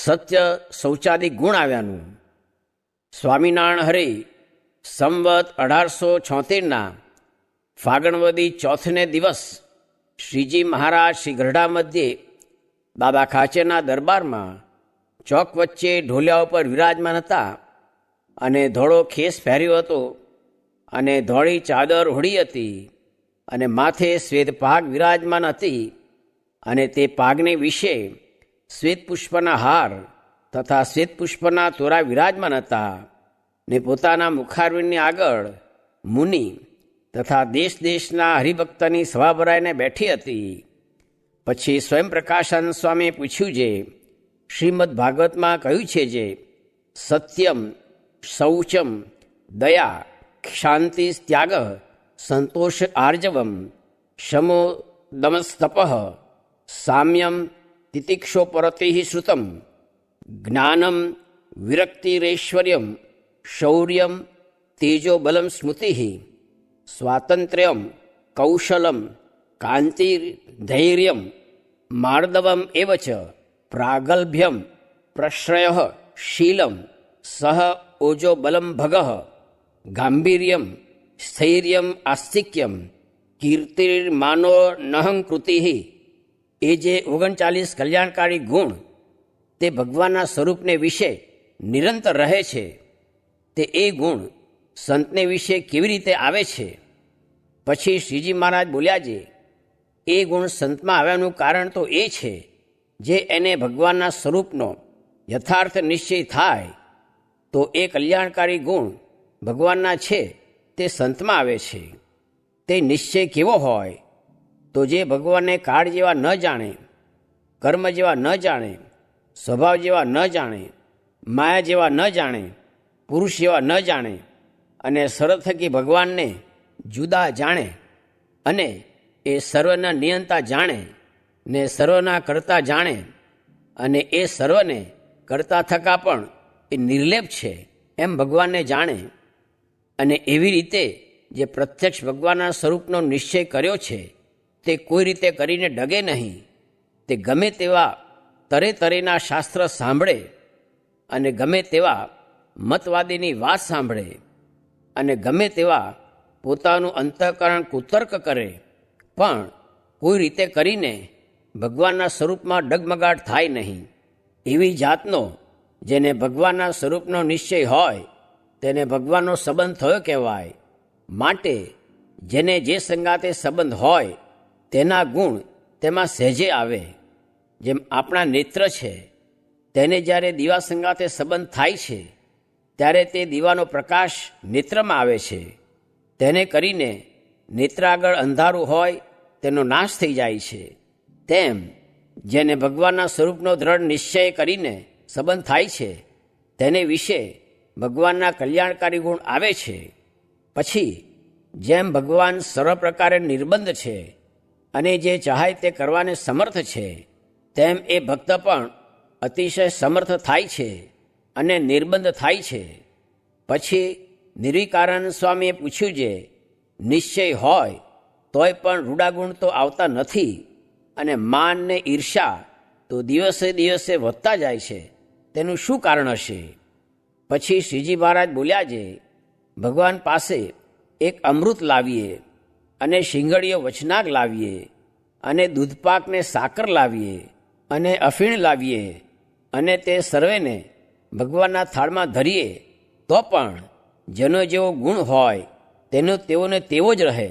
સત્ય શૌચાદિ ગુણ આવ્યાનું. સ્વામિનારાયણ હરિ સંવત 1876 ફાગણવદી ચોથને દિવસ શ્રીજી મહારાજ શ્રી ગઢડા મધ્યે બાબા ખાચરના દરબારમાં ચોક વચ્ચે ઢોલિયા ઉપર વિરાજમાન હતા અને ધોળો ખેસ પહેર્યો હતો અને ધોળી ચાદર ઓઢી હતી અને માથે શ્વેત પાગ વિરાજમાન હતી અને તે પાગને વિશે શ્વેત પુષ્પના હાર તથા શ્વેત પુષ્પના તોરા વિરાજમાન હતા ને પોતાના મુખારવિંદની આગળ મુનિ તથા દેશ દેશના હરિભક્તની સભા ભરાઈને બેઠી હતી. પછી સ્વયં પ્રકાશાનંદ સ્વામીએ પૂછ્યું છે, શ્રીમદ ભાગવતમાં કહ્યું છે જે સત્યમ શૌચમ દયા શાંતિ ત્યાગ સંતોષ આર્જવમ શમો દમસ્તપ સામ્યમ તિતિક્ષોપરતિ શ્રુતમ જ્ઞાનમ વિરક્તિરેશ્વર્યમ શૌર્યમ તેજો બલમ સ્મૃતિ સ્વાતંત્ર્યમ કૌશલમ કાંતિર્ધૈર્યમ માર્દવમ એવ ચ પ્રાગલ્ભ્યમ પ્રશ્રય શીલમ સહ ઓજો બલમ ભગ ગાંભીર્યમ સ્થૈર્યમ આસ્તિક્યમ કીર્તિર્માનો નહંકૃતિ. એ જે 39 કલ્યાણકારી ગુણ તે ભગવાનના સ્વરૂપને વિશે નિરંતર રહે છે, તે એ ગુણ સંતને વિશે કેવી રીતે આવે છે? પછી શ્રીજી મહારાજ બોલ્યા છે, એ ગુણ સંતમાં આવ્યાનું કારણ તો એ છે જે એને ભગવાનના સ્વરૂપનો યથાર્થ નિશ્ચય થાય તો એ કલ્યાણકારી ગુણ ભગવાનના છે તે સંતમાં આવે છે. તે નિશ્ચય કેવો હોય તો જે ભગવાનને કાળ જેવા ન જાણે, કર્મ જેવા ન જાણે, સ્વભાવ જેવા ન જાણે, માયા જેવા ન જાણે, પુરુષ જેવા ન જાણે અને સર્વ થકી ભગવાનને જુદા જાણે અને એ સર્વના નિયંતા જાણે ને સર્વના કરતા જાણે અને એ સર્વને કરતા થકા પણ એ નિર્લેપ છે એમ ભગવાનને જાણે અને એવી રીતે જે પ્રત્યક્ષ ભગવાનના સ્વરૂપનો નિશ્ચય કર્યો છે તે કોઈ રીતે કરીને ડગે નહીં. તે ગમે તેવા તરે તરેના શાસ્ત્ર સાંભળે અને ગમે તેવા મતવાદીની વાત સાંભળે અને ગમે તેવા પોતાનું અંતઃકરણ કુતર્ક કરે પણ કોઈ રીતે કરીને ભગવાનના સ્વરૂપમાં ડગમગાટ થાય નહીં. એવી જાતનો જેને ભગવાનના સ્વરૂપનો નિશ્ચય હોય તેને ભગવાનનો સંબંધ થયો કહેવાય. માટે જેને જે સંગાતે સંબંધ હોય તેના ગુણ તેમાં સહેજે આવે. જેમ આપણા નેત્ર છે તેને જ્યારે દીવા સંગાતે સંબંધ થાય છે ત્યારે તે દીવાનો પ્રકાશ નેત્રમાં આવે છે. તેને કરીને નેત્ર આગળ અંધારું હોય તેનો નાશ થઈ જાય છે. તેમ જેને ભગવાનના સ્વરૂપનો દ્રઢ નિશ્ચય કરીને સંબંધ થાય છે તેને વિશે ભગવાનના કલ્યાણકારી ગુણ આવે છે. પછી જેમ ભગવાન સર્વ પ્રકારે નિર્બંધ છે અને જે ચાહે તે કરવાને સમર્થ છે તેમ એ ભક્ત પણ અતિશય સમર્થ થાય છે અને નિર્બંધ થાય છે. પછી નિર્વિકારાનંદ સ્વામીએ પૂછ્યું છે, નિશ્ચય હોય તોય પણ રૂડા ગુણ તો આવતા નથી અને માન ને ઈર્ષા તો દિવસે દિવસે વધતા જાય છે, તેનું શું કારણ હશે? પછી શ્રીજી મહારાજ બોલ્યા છે, ભગવાન પાસે એક અમૃત લાવીએ અને શિંગડીઓ વચનાગ લાવીએ અને દૂધપાકને સાકર લાવીએ અને અફીણ લાવીએ અને તે સર્વેને ભગવાનના થાળમાં ધરીએ તો પણ જેનો જેવો ગુણ હોય તેનો તેઓને તેવો જ રહે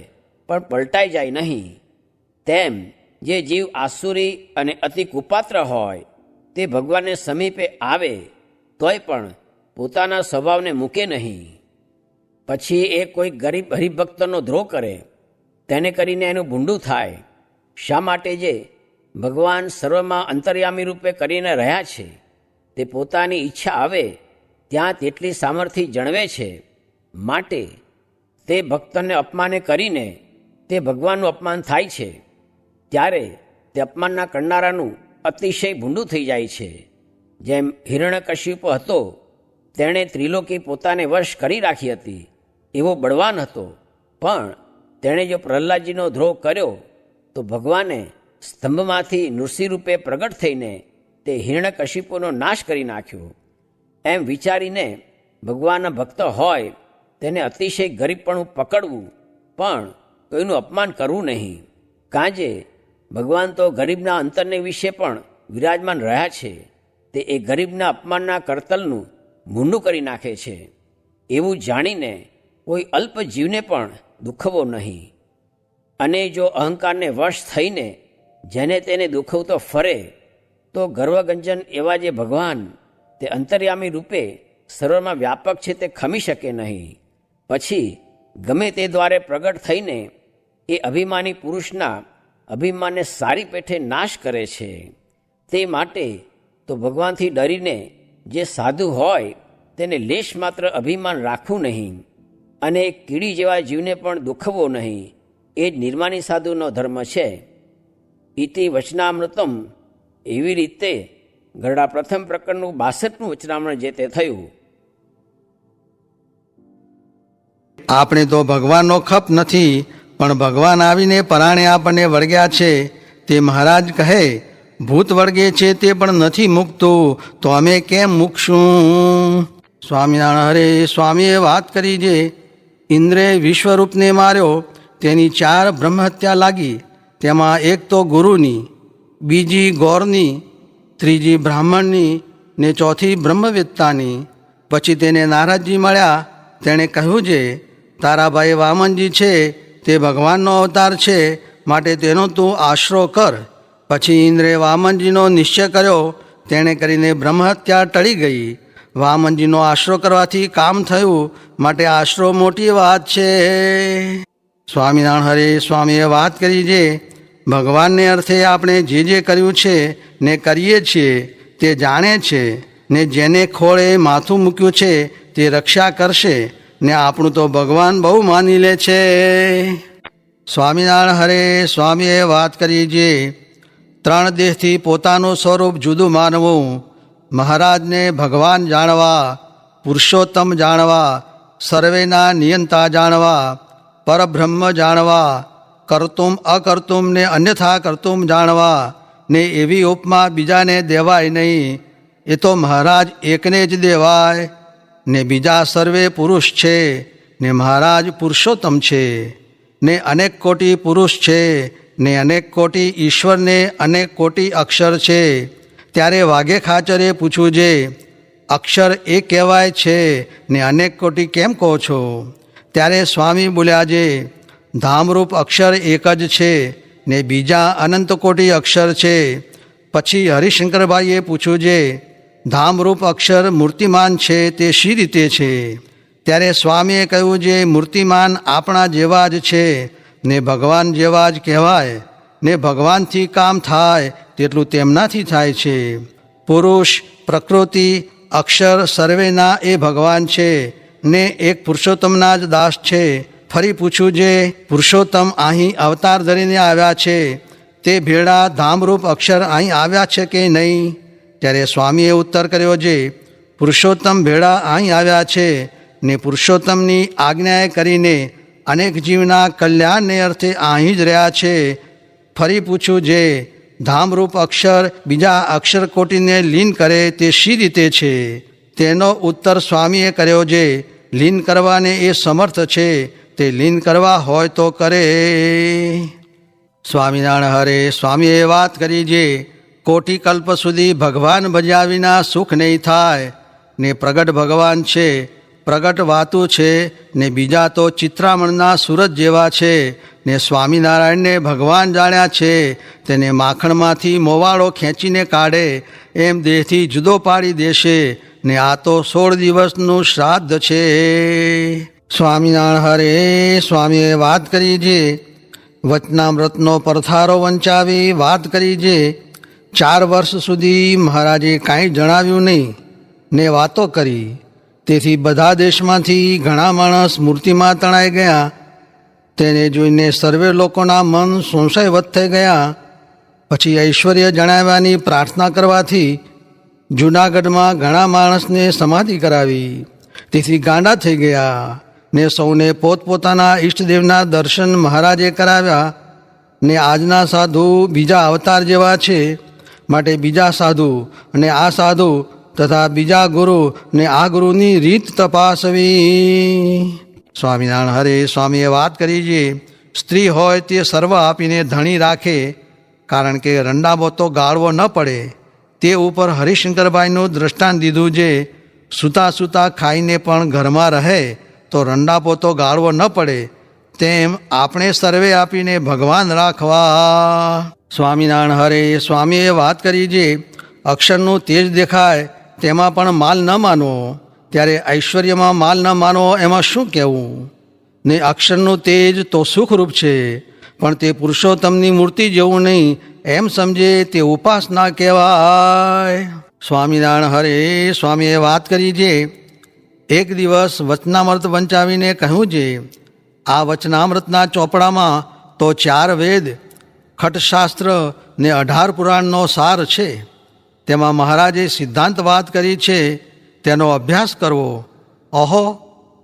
પણ પલટાઈ જાય નહીં. તેમ જે જીવ આસુરી અને અતિ કુપાત્ર હોય તે ભગવાનને સમીપે આવે તોય પણ પોતાના સ્વભાવને મૂકે નહીં. પછી એ કોઈ ગરીબ હરિભક્તનો દ્રોહ કરે તેને કરીને એનું ભૂંડું થાય. શા માટે? જે ભગવાન સર્વમાં અંતર્યામી રૂપે કરીને રહ્યા છે તે પોતાની ઈચ્છા આવે ત્યાં તેટલી સામર્થ્ય જણવે છે. માટે તે ભક્તને અપમાને કરીને તે ભગવાનનું અપમાન થાય છે ત્યારે તે અપમાનના કરનારાનું અતિશય ભૂંડું થઈ જાય છે. જેમ હિરણ્યકશિપુ હતો તેણે ત્રિલોકી પોતાને વશ કરી રાખી હતી એવો બળવાન હતો, પણ તેણે જો પ્રહલાદજીનો દ્રોહ કર્યો તો ભગવાને સ્તંભમાંથી નૃસિંહ રૂપે પ્રગટ થઈને તે હિરણ્યકશિપુનો નાશ કરી નાખ્યો. એમ વિચારીને ભગવાનના ભક્ત હોય તેને અતિશય ગરીબપણું પકડવું, પણ કોઈનું અપમાન કરવું નહીં. કાંજે ભગવાન તો ગરીબના અંતરને વિશે પણ વિરાજમાન રહ્યા છે. તે એ ગરીબના અપમાનના કરતલનું મૂંડું કરી નાખે છે. એવું જાણીને કોઈ અલ્પ જીવને પણ દુઃખવો નહીં. અને જો અહંકારને વશ થઈને જેને તેને દુઃખવતો ફરે, તો ગર્વગંજન એવા જે ભગવાન તે અંતર્યામી રૂપે સર્વમાં વ્યાપક છે તે ખમી શકે નહીં. પછી ગમે તે દ્વારે પ્રગટ થઈને એ અભિમાની પુરુષના અભિમાનને સારી પેઠે નાશ કરે છે. તે માટે તો ભગવાનથી ડરીને જે સાધુ હોય તેને લેશ માત્ર અભિમાન રાખવું નહીં, અને કીડી જેવા જીવને પણ દુઃખવો નહીં. એ જ નિર્માની સાધુનો ધર્મ છે. ઇતિ વચનામૃતમ. એવી રીતે ગરડા પ્રથમ પ્રકરણનું 62મું વચનામૃત જે તે થયું. આપણે તો ભગવાનનો ખપ નથી, પણ ભગવાન આવીને પરાણે આપણને વળગ્યા છે. તે મહારાજ કહે, ભૂત વળગે છે તે પણ નથી મૂકતું, તો અમે કેમ મૂકશું? સ્વામિનારાયણ હરે. સ્વામીએ વાત કરી જે ઇન્દ્રે વિશ્વરૂપને માર્યો તેની 4 બ્રહ્મહત્યા લાગી. તેમાં એક તો ગુરુની, બીજી ગૌરની, ત્રીજી બ્રાહ્મણની ને ચોથી બ્રહ્મવેત્તાની. પછી તેને નારદજી મળ્યા. તેણે કહ્યું છે, તારા ભાઈ વામનજી છે તે ભગવાનનો અવતાર છે, માટે તેનો તું આશરો કર. પછી ઇન્દ્રે વામનજીનો નિશ્ચય કર્યો. તેણે કરીને બ્રહ્મહત્યા ટળી ગઈ. વામનજીનો આશરો કરવાથી કામ થયું, માટે આશરો મોટી વાત છે. સ્વામિનારાયણ હરે. સ્વામીએ વાત કરી છે ભગવાનને અર્થે આપણે જે કર્યું છે ને કરીએ છીએ તે જાણે છે, ને જેને ખોળે માથું મૂક્યું છે તે રક્ષા કરશે, ને આપણું તો ભગવાન બહુ માની લે છે. સ્વામિનારાયણ હરે. સ્વામીએ વાત કરી છે 3 દેહથી પોતાનું સ્વરૂપ જુદું માનવું, મહારાજને ભગવાન જાણવા, પુરુષોત્તમ જાણવા, સર્વેના નિયંતા જાણવા, પરબ્રહ્મ જાણવા, કર્તુમ અકર્તુમ ને અન્યથા કર્તુમ જાણવા, ને એવી ઉપમા બીજાને દેવાય નહીં. એ તો મહારાજ એકને જ દેવાય, ને બીજા સર્વે પુરુષ છે, ને મહારાજ પુરુષોત્તમ છે, ને અનેક કોટી પુરુષ છે, ને અનેક કોટી ઈશ્વરને અનેક કોટી અક્ષર છે. ત્યારે વાઘે ખાચરે પૂછવું છે, અક્ષર એ કહેવાય છે ને અનેક કોટી કેમ કહો છો? ત્યારે સ્વામી બોલ્યા છે, ધામરૂપ અક્ષર એક જ છે ને બીજા અનંત કોટી અક્ષર છે. પછી હરિશંકરભાઈએ પૂછ્યું છે, ધામરૂપ અક્ષર મૂર્તિમાન છે તે શી રીતે છે? ત્યારે સ્વામીએ કહ્યું છે, મૂર્તિમાન આપણા જેવા જ છે ને ભગવાન જેવા જ કહેવાય, ને ભગવાનથી કામ થાય તેટલું તેમનાથી થાય છે. પુરુષ, પ્રકૃતિ, અક્ષર સર્વેના એ ભગવાન છે, ને એક પુરુષોત્તમના જ દાસ છે. ફરી પૂછ્યું છે, પુરુષોત્તમ અહીં અવતાર ધરીને આવ્યા છે, તે ભેળા ધામરૂપ અક્ષર અહીં આવ્યા છે કે નહીં? ત્યારે સ્વામીએ ઉત્તર કર્યો છે, પુરુષોત્તમ ભેળા અહીં આવ્યા છે, ને પુરુષોત્તમની આજ્ઞાએ કરીને અનેક જીવના કલ્યાણને અર્થે અહીં જ રહ્યા છે. ફરી પૂછ્યું છે, ધામરૂપ અક્ષર બીજા અક્ષર કોટીને લીન કરે તે શી રીતે છે? તેનો ઉત્તર સ્વામીએ કર્યો છે, લીન કરવાને એ સમર્થ છે, તે લીન કરવા હોય તો કરે. સ્વામિનારાયણ હરે. સ્વામીએ વાત કરી છે, કોટી કલ્પ સુધી ભગવાન ભજ્યા વિના સુખ નહીં થાય, ને પ્રગટ ભગવાન છે, પ્રગટ વાતું છે, ને બીજા તો ચિત્રામણના સૂરજ જેવા છે, ને સ્વામિનારાયણને ભગવાન જાણ્યા છે, તેને માખણમાંથી મોવાળો ખેંચીને કાઢે એમ દેહથી જુદો પાડી દેશે, ને આ તો 16 દિવસનું શ્રાદ્ધ છે. સ્વામિનારાયણ હરે. સ્વામીએ વાત કરી છે, વચનામૃતનો પરથારો વંચાવી વાત કરી છે, 4 વર્ષ સુધી મહારાજે કાંઈ જણાવ્યું નહીં ને વાતો કરી. તેથી બધા દેશમાંથી ઘણા માણસ મૂર્તિમાં તણાઈ ગયા. તેને જોઈને સર્વે લોકોના મન સંશયવત થઈ ગયા. પછી ઐશ્વર્ય જણાવવાની પ્રાર્થના કરવાથી જૂનાગઢમાં ઘણા માણસને સમાધિ કરાવી. તેથી ગાંડા થઈ ગયા, ને સૌને પોતપોતાના ઈષ્ટદેવના દર્શન મહારાજે કરાવ્યા. ને આજના સાધુ બીજા અવતાર જેવા છે, માટે બીજા સાધુ અને આ સાધુ તથા બીજા ગુરુ ને આ ગુરુની રીત તપાસવી. સ્વામિનારાયણ હરે સ્વામીએ વાત કરી છે, સ્ત્રી હોય તે સર્વ આપીને ધણી રાખે, કારણ કે રંડાબો તો ગાળવો ન પડે. તે ઉપર હરિશંકરભાઈનું દ્રષ્ટાંત દીધું છે, સૂતા સૂતા ખાઈને પણ ઘરમાં રહે તો રંડાપો તો ગાળવો ન પડે, તેમ આપણે સર્વે આપીને ભગવાન રાખવા. સ્વામિનારાયણ હરે સ્વામીએ વાત કરી છે, અક્ષરનું તેજ દેખાય તેમાં પણ માલ ન માનવો, ત્યારે ઐશ્વર્યમાં માલ ન માનવો એમાં શું કહેવું? ને અક્ષરનું તેજ તો સુખરૂપ છે, પણ તે પુરુષોત્તમની મૂર્તિ જેવું નહીં એમ સમજે તે ઉપાસના કહેવાય. સ્વામિનારાયણ હરે સ્વામીએ વાત કરી છે, એક દિવસ વચનામૃત વંચાવીને કહ્યું છે, આ વચનામૃતના ચોપડામાં તો 4 વેદ, ખટશાસ્ત્ર ને 18 પુરાણનો સાર છે. તેમાં મહારાજે સિદ્ધાંત વાત કરી છે, તેનો અભ્યાસ કરવો. ઓહો,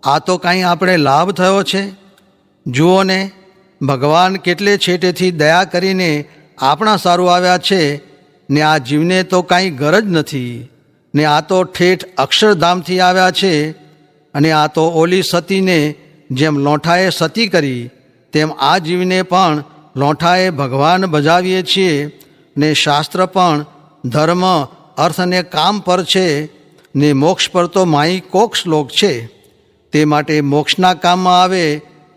આ તો કાંઈ આપણે લાભ થયો છે. જુઓ ને, ભગવાન કેટલે છેટેથી દયા કરીને આપણા સારું આવ્યા છે, ને આ જીવને તો કાંઈ ગરજ નથી, ને આ તો ઠેઠ અક્ષરધામથી આવ્યા છે, અને આ તો ઓલી સતીને જેમ લોંઠાએ સતી કરી તેમ આ જીવને પણ લોંઠાએ ભગવાન બજાવીએ છીએ. ને શાસ્ત્ર પણ ધર્મ અર્થ અને કામ પર છે, ને મોક્ષ પર તો માઈ કોક શ્લોક છે. તે માટે મોક્ષના કામમાં આવે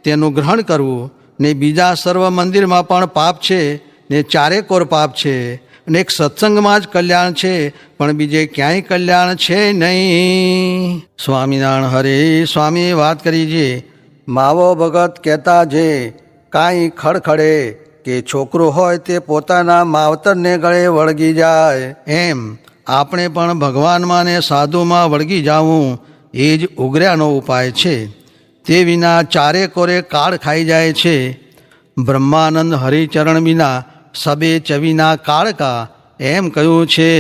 તેનું ગ્રહણ કરવું. ને બીજા સર્વ મંદિરમાં પણ પાપ છે, ને 4 કોર પાપ છે, અને એક સત્સંગમાં જ કલ્યાણ છે, પણ બીજે ક્યાંય કલ્યાણ છે નહીં. સ્વામિનારાયણ હરે સ્વામીએ વાત કરી છે, માવો ભગત કહેતા છે, કાંઈ ખડખડે કે છોકરું હોય તે પોતાના માવતરને ગળે વળગી જાય, એમ આપણે પણ ભગવાનમાં ને સાધુમાં વળગી જાવું એ જ ઉગર્યાનો ઉપાય છે. તે વિના 4 કોરે કાળ ખાઈ જાય છે. બ્રહ્માનંદ હરિચરણ વિના સબે ચવીના કાળકા એમ કહ્યું છે.